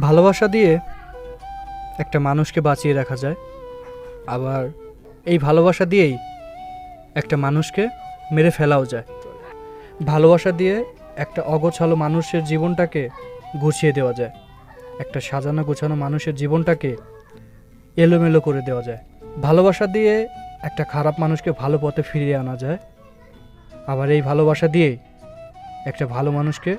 ভালোবাসা দিয়ে একটা মানুষকে বাঁচিয়ে রাখা যায়, আবার এই ভালোবাসা দিয়েই একটা মানুষকে মেরে ফেলাও যায়। ভালোবাসা দিয়ে একটা অগোছালো মানুষের জীবনটাকে গুছিয়ে দেওয়া যায়, একটা সাজানো গোছানো মানুষের জীবনটাকে এলোমেলো করে দেওয়া যায়। ভালোবাসা দিয়ে একটা খারাপ মানুষকে ভালো পথে ফিরিয়ে আনা যায়, আবার এই ভালোবাসা দিয়েই একটা ভালো মানুষকে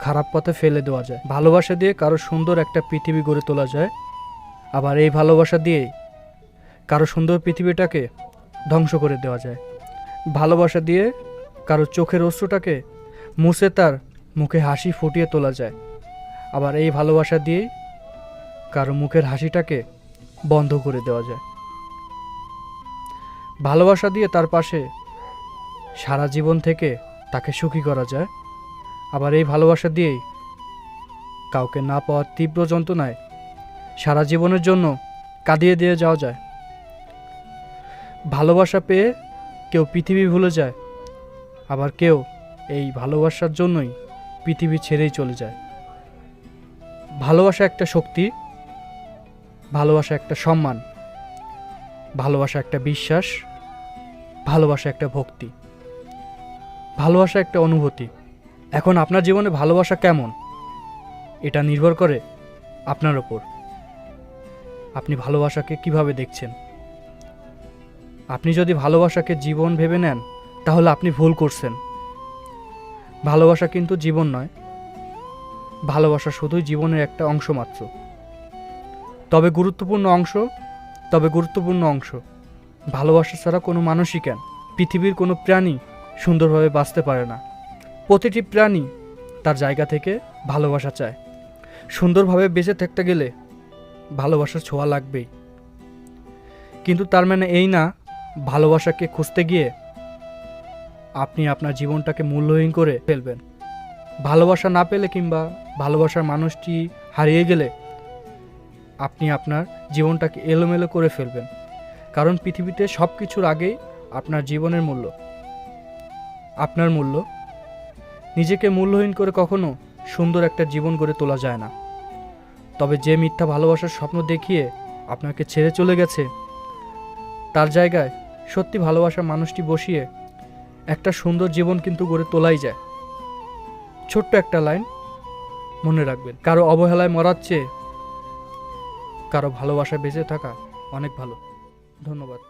খারাপ পথে ফেলে দেওয়া যায়। ভালোবাসা দিয়ে কারো সুন্দর একটা পৃথিবী গড়ে তোলা যায়, আবার এই ভালোবাসা দিয়েই কারো সুন্দর পৃথিবীটাকে ধ্বংস করে দেওয়া যায়। ভালোবাসা দিয়ে কারো চোখের অশ্রুটাকে মুছে তার মুখে হাসি ফুটিয়ে তোলা যায়, আবার এই ভালোবাসা দিয়েই কারো মুখের হাসিটাকে বন্ধ করে দেওয়া যায়। ভালোবাসা দিয়ে তার পাশে সারা জীবন থেকে তাকে সুখী করা যায়, আবার এই ভালোবাসা দিয়েই কাউকে না পাওয়ার তীব্র যন্ত্রণায় সারা জীবনের জন্য কাঁদিয়ে দিয়ে যাওয়া যায়। ভালোবাসা পেয়ে কেউ পৃথিবী ভুলে যায়, আবার কেউ এই ভালোবাসার জন্যই পৃথিবী ছেড়েই চলে যায়। ভালোবাসা একটা শক্তি, ভালোবাসা একটা সম্মান, ভালোবাসা একটা বিশ্বাস, ভালোবাসা একটা ভক্তি, ভালোবাসা একটা অনুভূতি। এখন আপনার জীবনে ভালোবাসা কেমন, এটা নির্ভর করে আপনার ওপর। আপনি ভালোবাসাকে কিভাবে দেখছেন? আপনি যদি ভালোবাসাকে জীবন ভেবে নেন, তাহলে আপনি ভুল করছেন। ভালোবাসা কিন্তু জীবন নয়, ভালোবাসা শুধুই জীবনের একটা অংশ মাত্র। তবে গুরুত্বপূর্ণ অংশ। ভালোবাসা ছাড়া কোনো মানুষই কেন, পৃথিবীর কোনো প্রাণী সুন্দরভাবে বাঁচতে পারে না। প্রতিটি প্রাণী তার জায়গা থেকে ভালোবাসা চায়। সুন্দরভাবে বেঁচে থাকতে গেলে ভালোবাসার ছোঁয়া লাগবেই, কিন্তু তার মানে এই না ভালোবাসাকে খুঁজতে গিয়ে আপনি আপনার জীবনটাকে মূল্যহীন করে ফেলবেন। ভালোবাসা না পেলে কিংবা ভালোবাসার মানুষটি হারিয়ে গেলে আপনি আপনার জীবনটাকে এলোমেলো করে ফেলবেন। কারণ পৃথিবীতে সব কিছুর আগেই আপনার জীবনের মূল্য, আপনার মূল্য। নিজেকে মূল্যহীন করে কখনো সুন্দর একটা জীবন গড়ে তোলা যায় না। তবে যে মিথ্যা ভালোবাসার স্বপ্ন দেখিয়ে আপনাকে ছেড়ে চলে গেছে, তার জায়গায় সত্যি ভালোবাসার মানুষটি বসিয়ে একটা সুন্দর জীবন কিন্তু গড়ে তোলাই যায়। ছোট্ট একটা লাইন মনে রাখবেন, কারো অবহেলায় মরার চেয়ে কারো ভালোবাসায় বেঁচে থাকা অনেক ভালো। ধন্যবাদ।